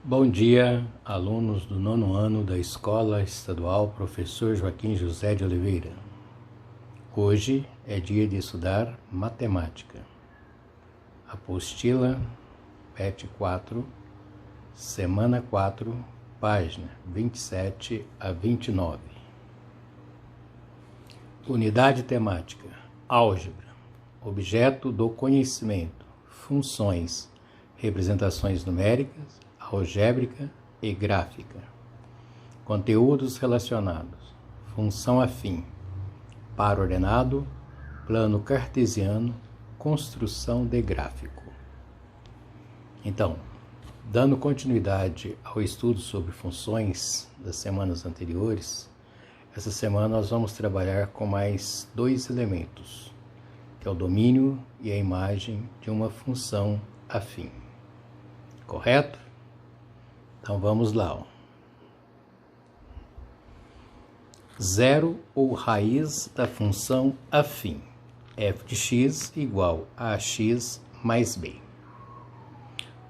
Bom dia, alunos do nono ano da Escola Estadual Professor Joaquim José de Oliveira. Hoje é dia de estudar matemática. Apostila PET 4, semana 4, página 27 a 29. Unidade temática: álgebra, objeto do conhecimento, funções, representações numéricas, algébrica e gráfica. Conteúdos relacionados: função afim, par ordenado, plano cartesiano, construção de gráfico. Então, dando continuidade ao estudo sobre funções das semanas anteriores, essa semana nós vamos trabalhar com mais dois elementos, que é o domínio e a imagem de uma função afim. Correto? Então vamos lá. Zero ou raiz da função afim. F de x igual a x mais b.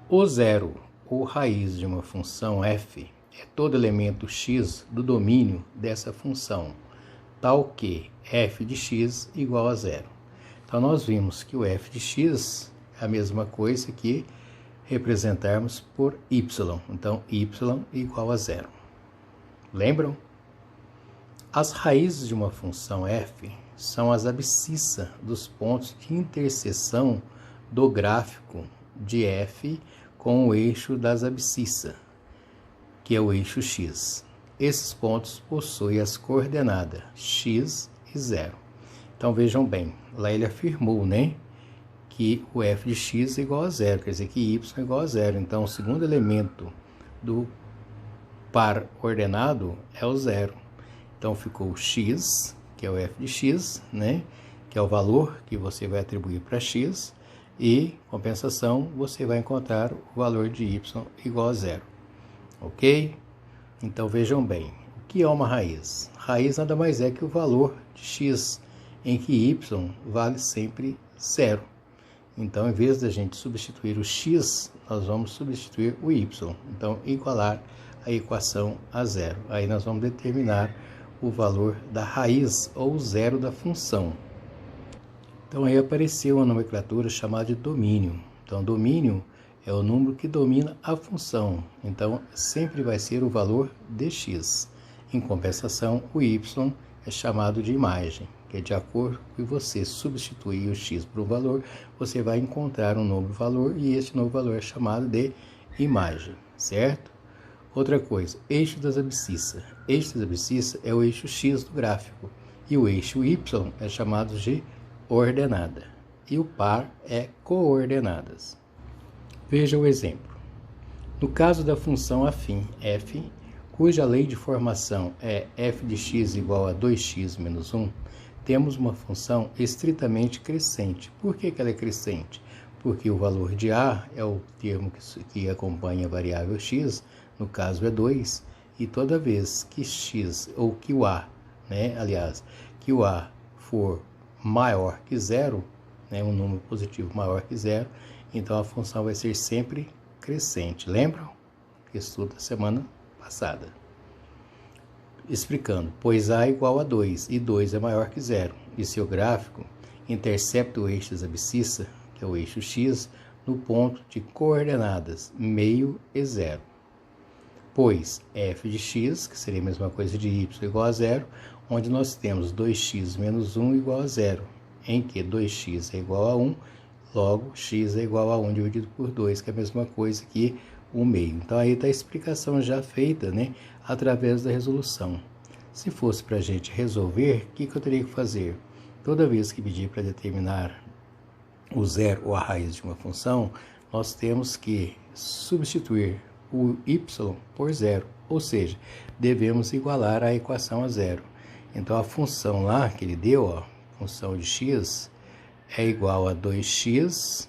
O zero ou raiz de uma função f é todo elemento x do domínio dessa função, tal que f de x igual a zero. Então nós vimos que o f de x é a mesma coisa que representarmos por y. Então, y igual a zero. Lembram? As raízes de uma função f são as abscissas dos pontos de interseção do gráfico de f com o eixo das abscissas, que é o eixo x. Esses pontos possuem as coordenadas x e zero. Então, vejam bem, lá ele afirmou, né? Que o f de x é igual a zero, quer dizer que y é igual a zero. Então, o segundo elemento do par ordenado é o zero. Então, ficou o x, que é o f de x, né? Que é o valor que você vai atribuir para x, e, compensação, você vai encontrar o valor de y igual a zero. Ok? Então, vejam bem, o que é uma raiz? Raiz nada mais é que o valor de x, em que y vale sempre zero. Então, em vez da gente substituir o x, nós vamos substituir o y. Então, igualar a equação a zero. Aí nós vamos determinar o valor da raiz ou zero da função. Então, aí apareceu uma nomenclatura chamada de domínio. Então, domínio é o número que domina a função. Então, sempre vai ser o valor de x. Em compensação, o y é chamado de imagem, que é de acordo com que você substituir o x por um valor, você vai encontrar um novo valor, e este novo valor é chamado de imagem, certo? Outra coisa, eixo das abscissas. Eixo das abscissas é o eixo x do gráfico, e o eixo y é chamado de ordenada, e o par é coordenadas. Veja o exemplo. No caso da função afim f, cuja lei de formação é f de x igual a 2x menos 1, temos uma função estritamente crescente. Por que ela é crescente? Porque o valor de a é o termo que acompanha a variável x, no caso é 2, e toda vez que x, ou que o a, que o a for maior que zero, um número positivo maior que zero, então a função vai ser sempre crescente. Lembram? Estudo da semana passada. Explicando, pois a é igual a 2 e 2 é maior que zero, e seu gráfico intercepta o eixo das abscissas, que é o eixo x, no ponto de coordenadas meio e zero. Pois f de x, que seria a mesma coisa de y igual a zero, onde nós temos 2x menos 1 igual a zero, em que 2x é igual a 1, logo x é igual a 1 dividido por 2, que é a mesma coisa que o meio. Então, aí está a explicação já feita, através da resolução. Se fosse para a gente resolver, o que eu teria que fazer? Toda vez que pedir para determinar o zero ou a raiz de uma função, nós temos que substituir o y por zero, ou seja, devemos igualar a equação a zero. Então, a função lá que ele deu, função de x, é igual a 2x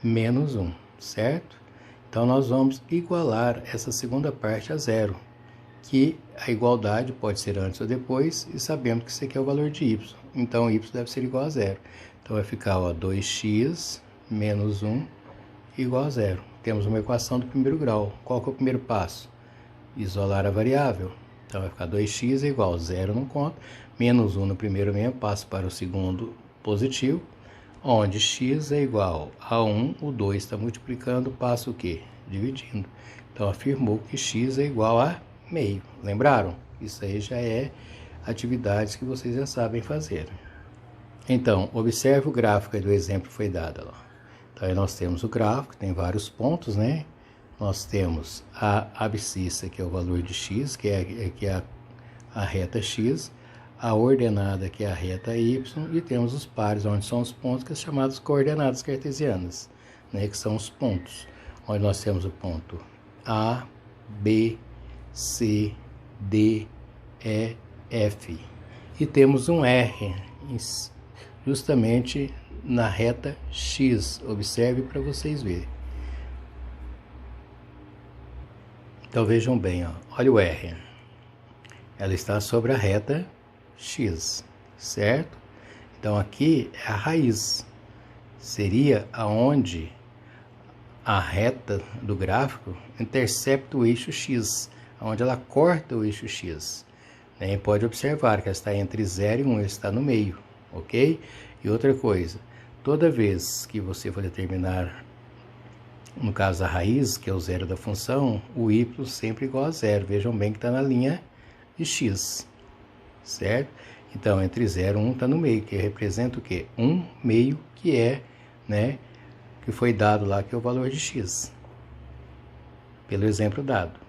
menos 1, certo? Então, nós vamos igualar essa segunda parte a zero, que a igualdade pode ser antes ou depois, e sabemos que isso aqui é o valor de y. Então, y deve ser igual a zero. Então, vai ficar 2x menos 1 igual a zero. temos uma equação do primeiro grau. Qual que é o primeiro passo? Isolar a variável. Então vai ficar 2x é igual a 0, não conta, menos 1 no primeiro mesmo, passo para o segundo positivo, onde x é igual a 1, o 2 está multiplicando, passa o quê? Dividindo. Então afirmou que x é igual a meio. Lembraram? Isso aí já é atividades que vocês já sabem fazer. Então, observe o gráfico aí do exemplo que foi dado lá. Então aí nós temos o gráfico, tem vários pontos, né? Nós temos a abscissa, que é o valor de x, que é a reta x, a ordenada, que é a reta y, e temos os pares, onde são os pontos, que são chamados coordenadas cartesianas, né, que são os pontos, onde nós temos o ponto A, B, C, D, E, F. E temos um R, justamente na reta x. Observe para vocês verem. Então vejam bem, ó. Olha o R. Ela está sobre a reta x, certo? Então aqui é a raiz. Seria aonde a reta do gráfico intercepta o eixo x, onde ela corta o eixo x. E pode observar que ela está entre 0 e 1, ela está no meio, ok? E outra coisa, toda vez que você for determinar, no caso a raiz, que é o zero da função, o y sempre igual a 0. Vejam bem que está na linha de x, certo? Então, entre 0 e 1 está no meio, que representa o quê? 1 meio, que é, né, que foi dado lá, que é o valor de x, pelo exemplo dado,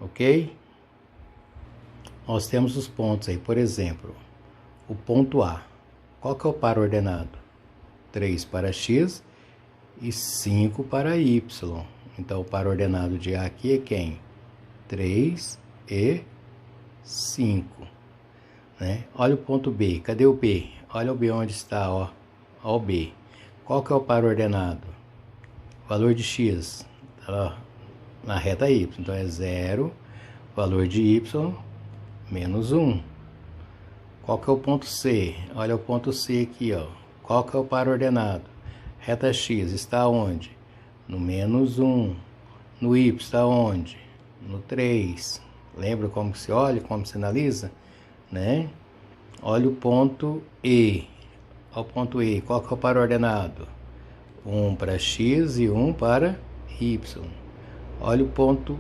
ok? Nós temos os pontos aí, por exemplo, o ponto A. Qual que é o par ordenado? 3 para x e 5 para y. Então, o par ordenado de A aqui é quem? 3 e 5. Né? Olha o ponto B. Cadê o B? Olha o B onde está, ó. Ó o B. Qual que é o par ordenado? Valor de x. Tá na reta y. Então, é 0. Valor de y, menos 1. Qual que é o ponto C? Olha o ponto C aqui, ó. Qual que é o par ordenado? Reta x está onde? No menos 1. No y está onde? No 3. Lembra como que se olha, como se analisa? Né? Olha o ponto E. Olha o ponto E. Qual que é o par ordenado? 1 para x e 1 para y. Olha o ponto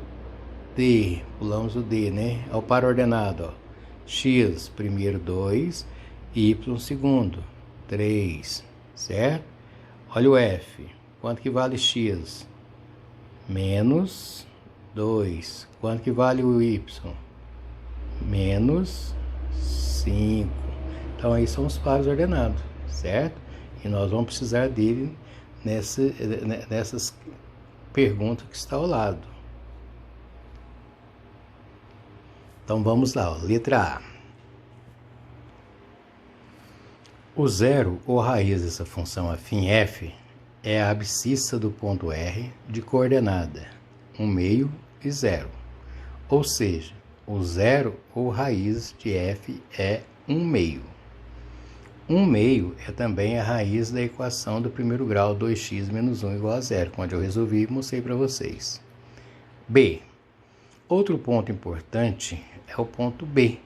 D. Pulamos o D, né? É o par ordenado, ó. X, primeiro 2, y, segundo 3, certo? Olha o F. Quanto que vale x? Menos 2. Quanto que vale o y? Menos 5. Então, aí são os pares ordenados, certo? E nós vamos precisar dele nessas perguntas que está ao lado. Então, vamos lá, ó. Letra A. O zero ou raiz dessa função afim f é a abscissa do ponto R de coordenada 1 meio e 0. Ou seja, o zero ou raiz de f é 1 meio. 1 meio é também a raiz da equação do primeiro grau 2x menos 1 igual a 0, onde eu resolvi e mostrei para vocês. B. Outro ponto importante é o ponto B,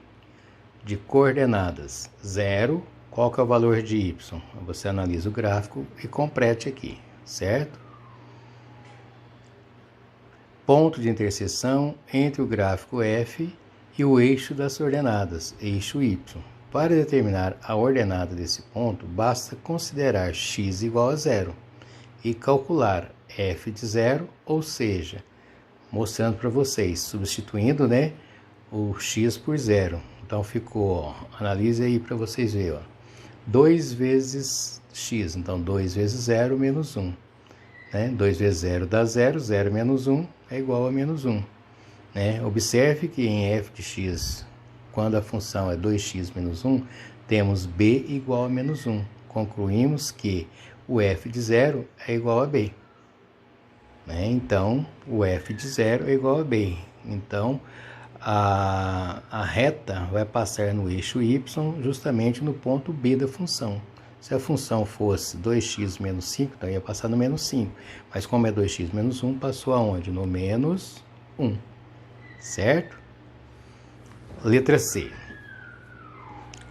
de coordenadas 0. Qual que é o valor de y? Você analisa o gráfico e complete aqui, certo? Ponto de interseção entre o gráfico f e o eixo das ordenadas, eixo y. Para determinar a ordenada desse ponto, basta considerar x igual a 0 e calcular f de 0, ou seja, mostrando para vocês, substituindo, né, o x por 0. Então ficou, ó, analise aí para vocês verem, ó, 2 vezes x, então 2 vezes 0 menos 1. Né? 2 vezes 0 dá 0, 0 menos 1 é igual a menos 1. Né? Observe que em f de x, quando a função é 2x menos 1, temos b igual a menos 1. Concluímos que o f de 0 é igual a b. Né? Então, o f de 0 é igual a b. Então, a reta vai passar no eixo y justamente no ponto B da função, Se a função fosse 2x menos 5, então ia passar no menos 5. Mas como é 2x menos 1, passou aonde? No menos 1. Certo? Letra C.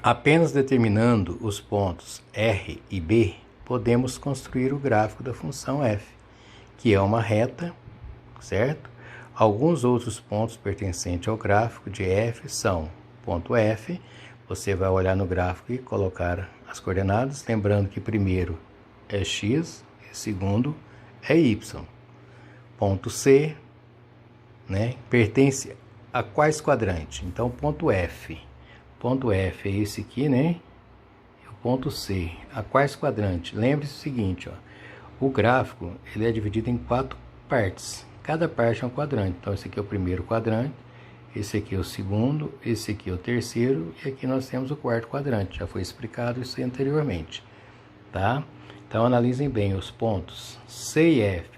Apenas determinando os pontos R e B, podemos construir o gráfico da função f, que é uma reta, certo? Alguns outros pontos pertencentes ao gráfico de f são ponto F, você vai olhar no gráfico e colocar as coordenadas, lembrando que primeiro é x e segundo é y. Ponto C, né, pertence a quais quadrantes? Então, ponto F é esse aqui, né? E o ponto C, a quais quadrantes? Lembre-se o seguinte, ó, o gráfico ele é dividido em 4 partes. Cada parte é um quadrante. Então, esse aqui é o primeiro quadrante, esse aqui é o segundo, esse aqui é o terceiro e aqui nós temos o quarto quadrante. Já foi explicado isso anteriormente, tá? Então, analisem bem os pontos C e F.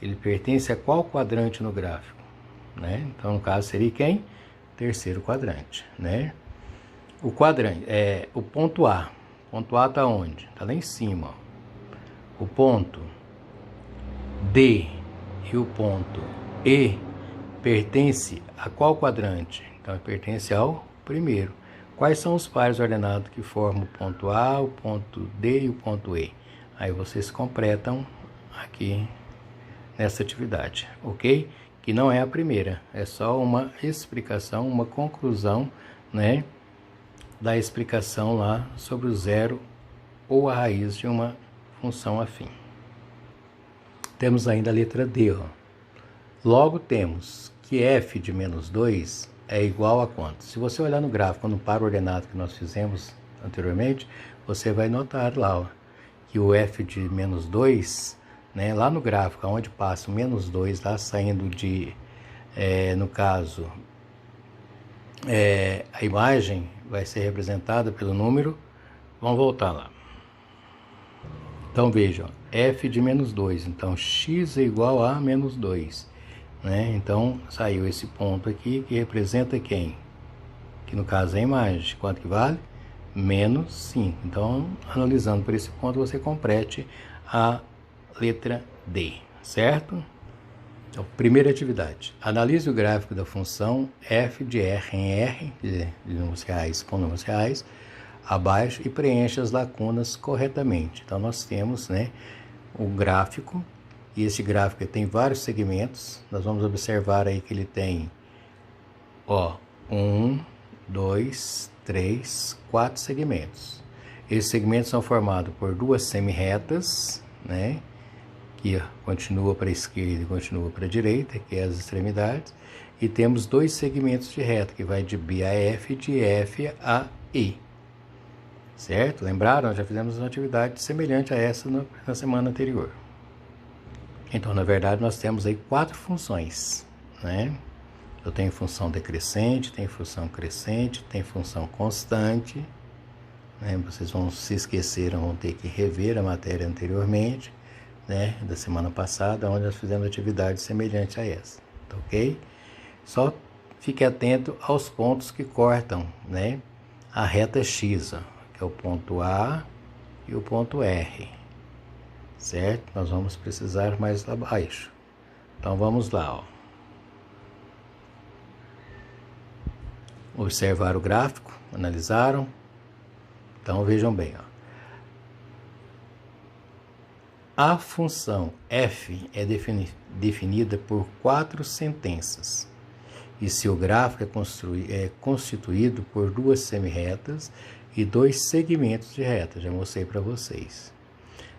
Ele pertence a qual quadrante no gráfico, né? Então, no caso, seria quem? Terceiro quadrante, né? O quadrante, o ponto A. O ponto A está onde? Está lá em cima, ó. O ponto D e o ponto E pertence a qual quadrante? Então, pertence ao primeiro. Quais são os pares ordenados que formam o ponto A, o ponto D e o ponto E? Aí vocês completam aqui nessa atividade, ok? Que não é a primeira, é só uma explicação, uma conclusão, né, da explicação lá sobre o zero ou a raiz de uma função afim. Temos ainda a letra D, ó. Logo temos que f de menos 2 é igual a quanto? Se você olhar no gráfico, no par ordenado que nós fizemos anteriormente, você vai notar lá, ó, que o f de menos 2, né, lá no gráfico, onde passa o menos 2, lá saindo de, no caso, a imagem vai ser representada pelo número, vamos voltar lá. Então vejam, f de menos 2, então x é igual a menos 2, né? Então saiu esse ponto aqui que representa quem? Que no caso é a imagem, quanto que vale? Menos 5. Então, analisando por esse ponto, você complete a letra D, certo? Então, primeira atividade. Analise o gráfico da função f de R em R, de números reais com números reais, abaixo, e preencha as lacunas corretamente. Então, nós temos, né, o gráfico, e esse gráfico tem vários segmentos. Nós vamos observar aí que ele tem, ó, 1, 2, 3, 4 segmentos. Esses segmentos são formados por duas semi-retas, né, que continua para a esquerda e continua para a direita, que é as extremidades, e temos dois segmentos de reta, que vai de B a F e de F a E. Certo? Lembraram? Já fizemos uma atividade semelhante a essa na semana anterior. Então, na verdade, nós temos aí 4 funções, né? Eu tenho função decrescente, tenho função crescente, tenho função constante, né? Vocês vão se esqueceram, vão ter que rever a matéria anteriormente, né, da semana passada, onde nós fizemos atividade semelhante a essa, tá ok? Só fique atento aos pontos que cortam, né, a reta X, ó, que é o ponto A e o ponto R, certo? Nós vamos precisar mais lá abaixo. Então vamos lá, ó. Observar o gráfico, analisaram? Então vejam bem, ó. A função f é definida por 4 sentenças e seu gráfico é constituído por duas semi-retas e dois segmentos de reta, já mostrei para vocês.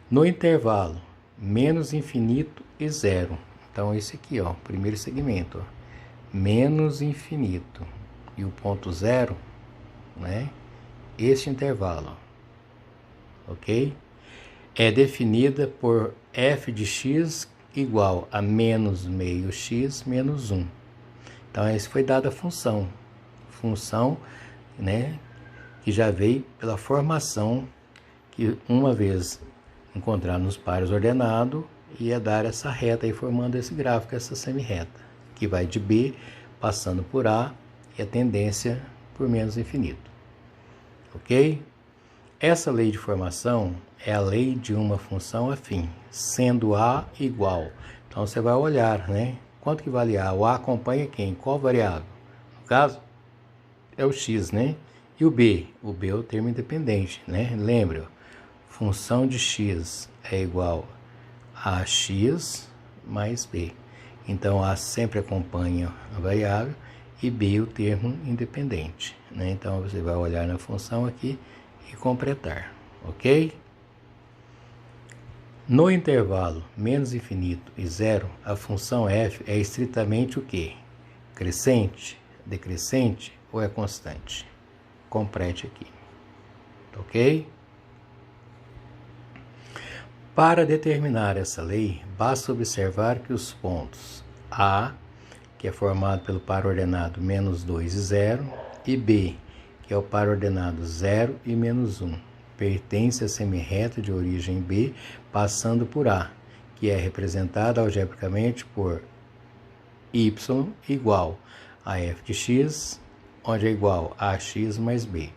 No intervalo menos infinito e zero, então esse aqui, ó, primeiro segmento, ó, menos infinito e o ponto zero, né? Este intervalo, ó, ok? É definida por f de x igual a menos meio x menos 1. Então, essa foi dada a função, né, que já veio pela formação, que uma vez encontrar nos pares ordenados, ia dar essa reta aí, formando esse gráfico, essa semi-reta, que vai de B, passando por A, e a tendência por menos infinito. Ok? Essa lei de formação é a lei de uma função afim, sendo A igual. Então, você vai olhar, né? Quanto que vale A? O A acompanha quem? Qual variável? No caso, é o x, né? E o B? O B é o termo independente, né? Lembra, função de x é igual a x mais b. Então, A sempre acompanha a variável e B o termo independente, né? Então, você vai olhar na função aqui e completar, ok? No intervalo menos infinito e zero, a função f é estritamente o quê? Crescente, decrescente ou é constante? Complete aqui, ok? Para determinar essa lei, basta observar que os pontos A, que é formado pelo par ordenado menos 2 e 0, e B, que é o par ordenado 0 e menos 1, pertence à semirreta de origem B, passando por A, que é representada algebricamente por y igual a f de x, onde é igual a x mais b.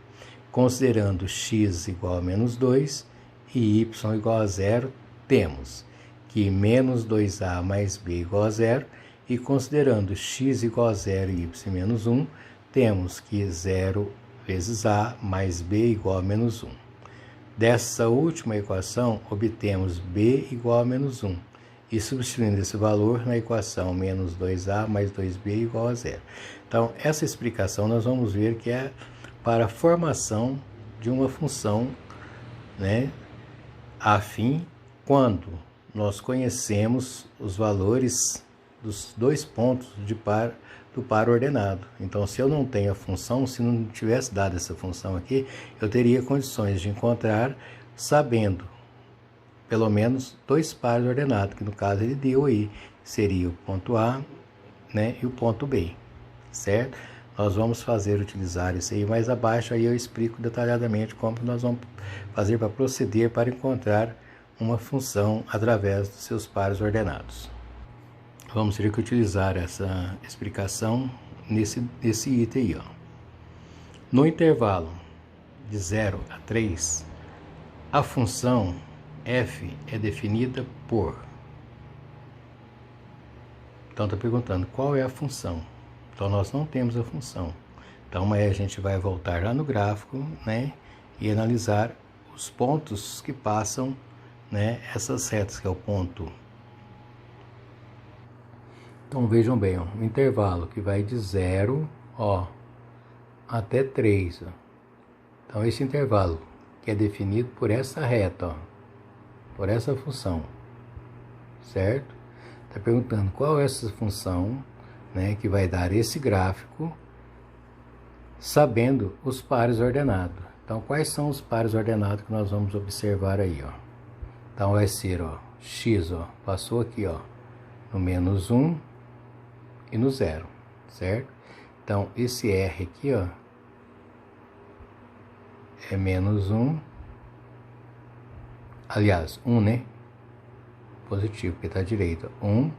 Considerando x igual a menos 2 e y igual a 0, temos que menos 2a mais b igual a 0, e considerando x igual a 0 e y menos 1, temos que 0 vezes a mais b igual a menos 1. Dessa última equação, obtemos b igual a menos 1, e substituindo esse valor na equação menos 2a mais 2b igual a 0. Então, essa explicação nós vamos ver que é para a formação de uma função, né, afim, quando nós conhecemos os valores dos dois pontos do par ordenado. Então, se eu não tenho a função, se não tivesse dado essa função aqui, eu teria condições de encontrar sabendo pelo menos dois pares ordenados, que no caso ele deu aí, seria o ponto A, né, e o ponto B, certo? Nós vamos utilizar isso aí mais abaixo, aí eu explico detalhadamente como nós vamos fazer para proceder para encontrar uma função através dos seus pares ordenados. Vamos ter que utilizar essa explicação nesse item aí, ó. No intervalo de 0 a 3, a função f é definida por... Então, está perguntando qual é a função. Então, nós não temos a função. Então, aí a gente vai voltar lá no gráfico, né, e analisar os pontos que passam, né, essas retas, que é o ponto. Então, vejam bem, ó, o intervalo que vai de 0, ó, até 3. Ó. Então, esse intervalo que é definido por essa reta, ó, por essa função, certo? Está perguntando qual é essa função, né, que vai dar esse gráfico, sabendo os pares ordenados. Então, quais são os pares ordenados que nós vamos observar aí, ó? Então, vai ser, ó, x, ó, passou aqui, ó, no menos 1 e no 0, certo? Então, esse R aqui, ó, é menos 1, aliás, 1, né? Positivo, porque está à direita, 1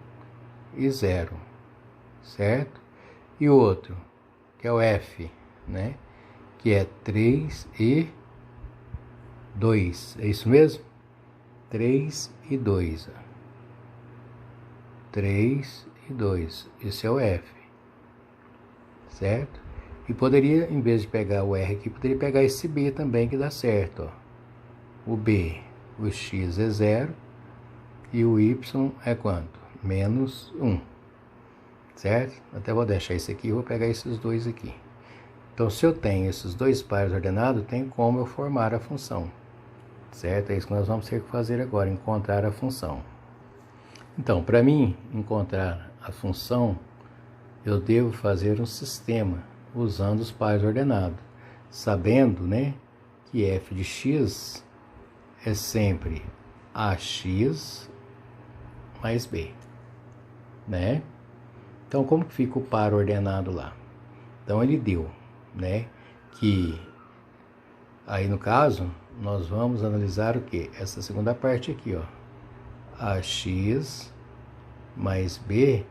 e 0, certo? E o outro, que é o F, né? Que é 3 e 2, é isso mesmo? 3 e 2, ó. 3 e 2, esse é o F, certo? E poderia, em vez de pegar o R aqui, poderia pegar esse B também, que dá certo, ó. O B, o X é 0 e o Y é quanto? Menos 1, certo? Até vou deixar isso aqui e vou pegar esses dois aqui. Então, se eu tenho esses dois pares ordenados, tem como eu formar a função, certo? É isso que nós vamos ter que fazer agora, encontrar a função. Então, para mim encontrar a função, eu devo fazer um sistema usando os pares ordenados, sabendo, né, que f de x é sempre ax mais b, né? Então, como que fica o par ordenado lá? Então, ele deu, né, que aí no caso nós vamos analisar o que? Essa segunda parte aqui, ó, ax mais b,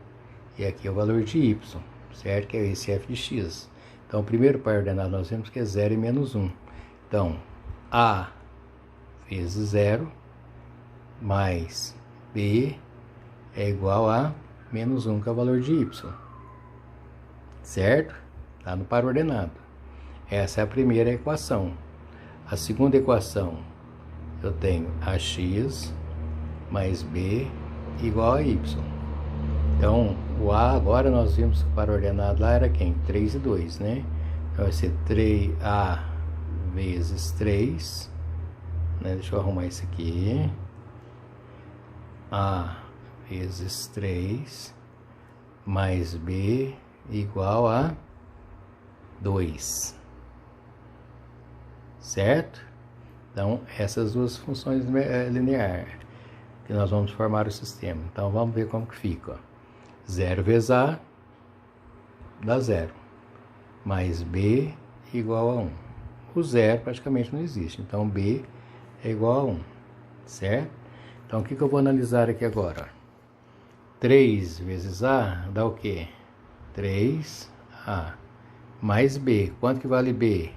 e aqui é o valor de y, certo? Que é esse f de x. Então, o primeiro par ordenado nós vemos que é 0 e menos 1. Então, A vezes 0 mais B é igual a menos 1, que é o valor de y. Certo? Está no par ordenado. Essa é a primeira equação. A segunda equação, eu tenho AX mais B igual a y. Então, o A, agora nós vimos que o par ordenado lá era quem? 3 e 2, né? Então, vai ser 3A vezes 3, né? Deixa eu arrumar isso aqui. A vezes 3 mais B igual a 2. Certo? Então, essas duas funções lineares que nós vamos formar o sistema. Então, vamos ver como que fica. Ó. 0 vezes A dá 0. Mais B igual a 1. O 0 praticamente não existe. Então, B é igual a 1. Certo? Então, o que eu vou analisar aqui agora? 3 vezes A dá o quê? 3A. Mais B. Quanto que vale B?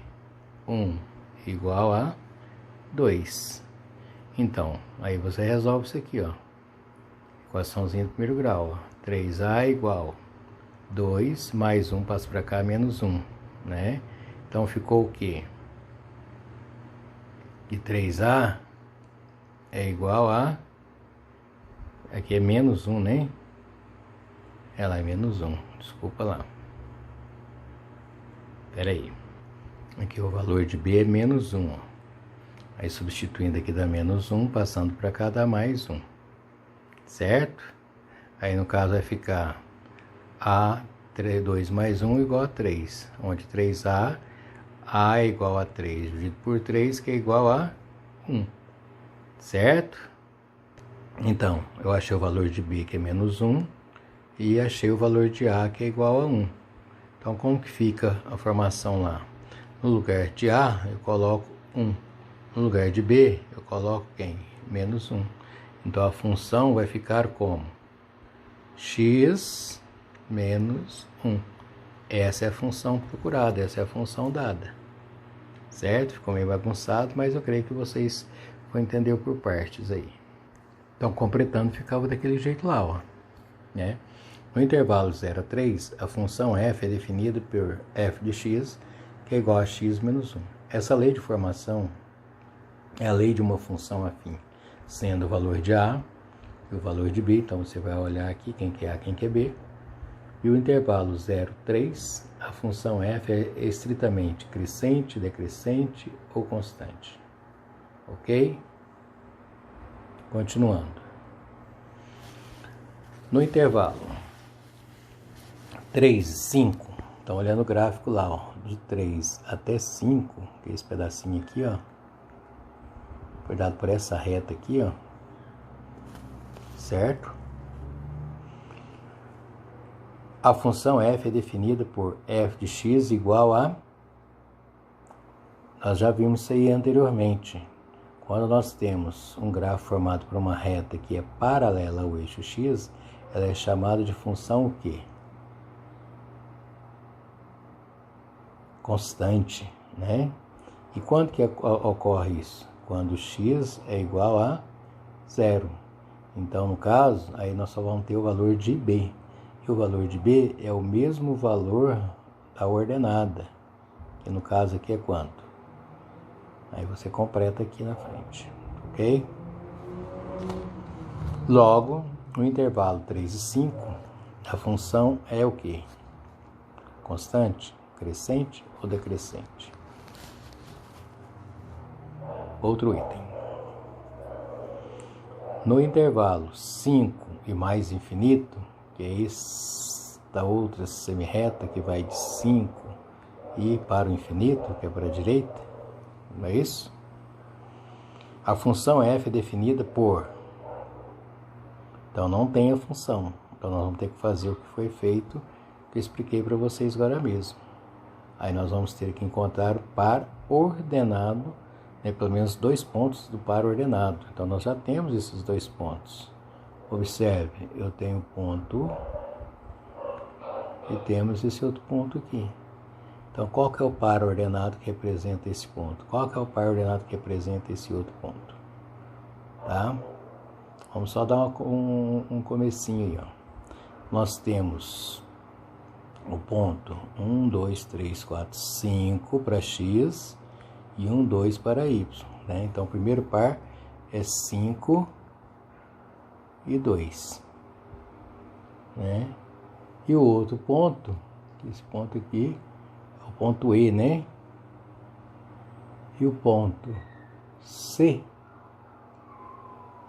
1 igual a 2. Então, aí você resolve isso aqui, ó. Equaçãozinha do primeiro grau, ó. 3A igual 2 mais 1 passa para cá, menos 1, né? Então, ficou o quê? Que 3A é igual a... Aqui é menos 1, né? Ela é menos 1, desculpa lá. Espera aí. Aqui o valor de B é menos 1, ó. Aí substituindo aqui dá menos 1, passando para cá dá mais 1. Certo? Aí no caso vai ficar A 2 mais 1 igual a 3. Onde 3A, A é igual a 3 dividido por 3, que é igual a 1. Certo? Então, eu achei o valor de B, que é menos 1, e achei o valor de A, que é igual a 1. Então, como que fica a formação lá? No lugar de A, eu coloco 1. No lugar de B, eu coloco quem? Menos 1. Então, a função vai ficar como? X menos 1. Essa é a função procurada, essa é a função dada. Certo? Ficou meio bagunçado, mas eu creio que vocês vão entender por partes aí. Então, completando, ficava daquele jeito lá, ó. Né? No intervalo 0 a 3, a função f é definida por f de x, que é igual a x menos 1. Essa lei de formação é a lei de uma função afim, sendo o valor de a e o valor de b. Então, você vai olhar aqui quem que é a, quem que é b. E o intervalo 0 a 3, a função f é estritamente crescente, decrescente ou constante. Ok? Continuando. No intervalo 3 e 5, então olhando o gráfico lá, ó, de 3 até 5, que é esse pedacinho aqui, ó, foi dado por essa reta aqui, ó, certo? A função f é definida por f de x igual a... Nós já vimos isso aí anteriormente. Quando nós temos um gráfico formado por uma reta que é paralela ao eixo x, ela é chamada de função o quê? Constante, né? E quando que ocorre isso? Quando x é igual a 0. Então, no caso, aí nós só vamos ter o valor de b. E o valor de b é o mesmo valor da ordenada, que no caso aqui é quanto? Aí você completa aqui na frente, ok? Logo, no intervalo 3 e 5, a função é o quê? Constante, crescente ou decrescente? Outro item. No intervalo 5 e mais infinito, que é esta outra semirreta que vai de 5 e para o infinito, que é para a direita, não é isso? A função f é definida por... Então, não tem a função. Então, nós vamos ter que fazer o que foi feito, que eu expliquei para vocês agora mesmo. Aí, nós vamos ter que encontrar o par ordenado, né, pelo menos 2 pontos do par ordenado. Então, nós já temos esses 2 pontos. Observe, eu tenho ponto e temos esse outro ponto aqui. Então, qual que é o par ordenado que representa esse ponto? Qual que é o par ordenado que representa esse outro ponto? Tá? Vamos só dar um comecinho aí, ó. Nós temos o ponto 1, 2, 3, 4, 5 para x e 1, 2 para y, né? Então, o primeiro par é 5 e 2, né? E o outro ponto, esse ponto aqui, é o ponto E, né? E o ponto C,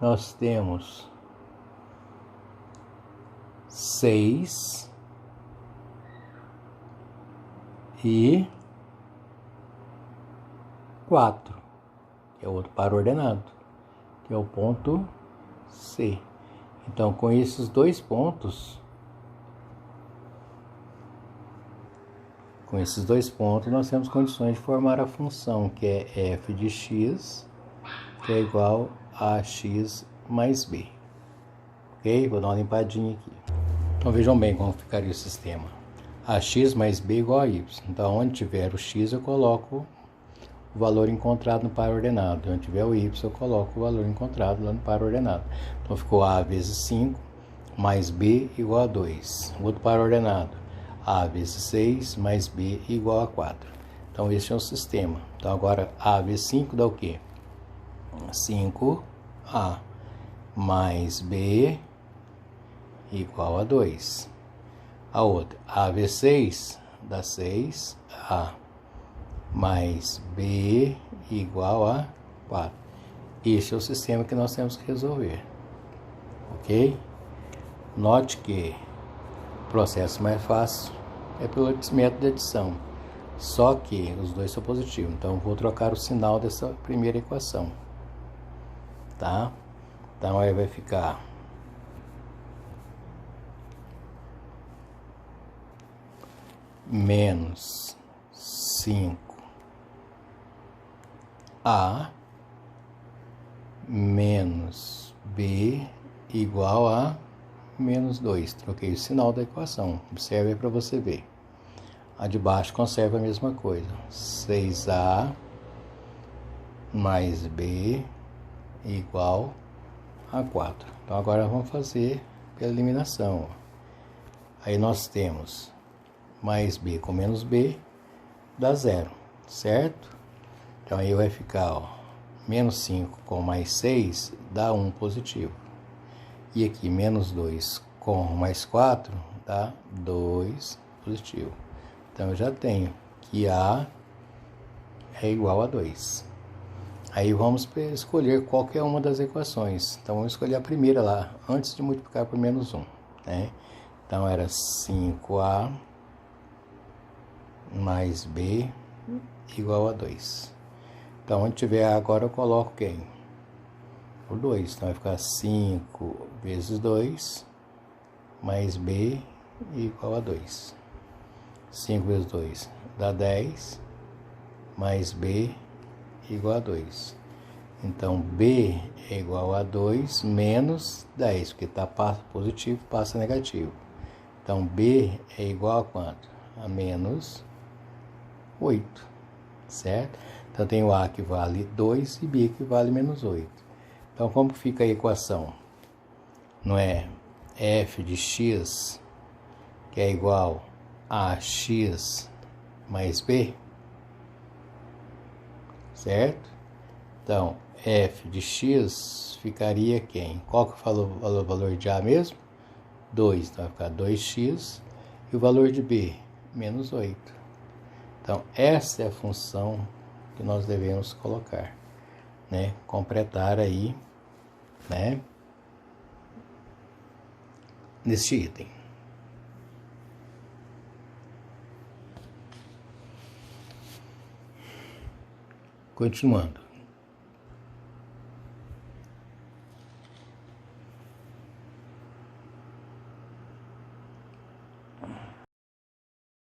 nós temos 6 e 4, que é o outro par ordenado, que é o ponto C. Então, com esses dois pontos, nós temos condições de formar a função, que é f de x, que é igual a x mais b. Ok? Vou dar uma limpadinha aqui. Então, vejam bem como ficaria o sistema. Ax mais b igual a y. Então, onde tiver o x, eu coloco o valor encontrado no par ordenado. Onde tiver o y, eu coloco o valor encontrado lá no par ordenado. Então, ficou a vezes 5 mais b igual a 2. Outro par ordenado. A vezes 6 mais b igual a 4. Então, esse é o sistema. Então, agora, a vezes 5 dá o quê? 5a mais b igual a 2. A outra, a vezes 6 dá 6a mais b igual a 4. Esse é o sistema que nós temos que resolver. Ok? Note que o processo mais fácil é pelo método de adição. Só que os dois são positivos. Então, vou trocar o sinal dessa primeira equação. Tá? Então, aí vai ficar menos 5a menos b igual a menos 2. Troquei o sinal da equação. Observe aí para você ver. A de baixo conserva a mesma coisa. 6a mais b igual a 4. Então, agora vamos fazer pela eliminação. Aí nós temos mais b com menos b dá 0, certo? Então, aí vai ficar, ó, menos 5 com mais 6 dá 1 positivo. E aqui, menos 2 com mais 4 dá 2 positivo. Então, eu já tenho que A é igual a 2. Aí, vamos escolher qualquer uma das equações. Então, vamos escolher a primeira lá, antes de multiplicar por menos 1, né? Então, era 5A mais B igual a 2. Então, onde tiver A agora, eu coloco quem? O 2. Então, vai ficar 5 vezes 2 mais B igual a 2. 5 vezes 2 dá 10, mais B igual a 2. Então, B é igual a 2 menos 10, porque está positivo, passa negativo. Então, B é igual a quanto? A menos 8, certo? Então, tem o A que vale 2 e B que vale menos 8. Então, como fica a equação? Não é f de x, que é igual a x mais b, certo? Então, f de x ficaria quem? Qual que é o valor de A mesmo? 2, então vai ficar 2x, e o valor de b? Menos 8. Então, essa é a função que nós devemos colocar, né? Completar aí, né? Neste item. Continuando.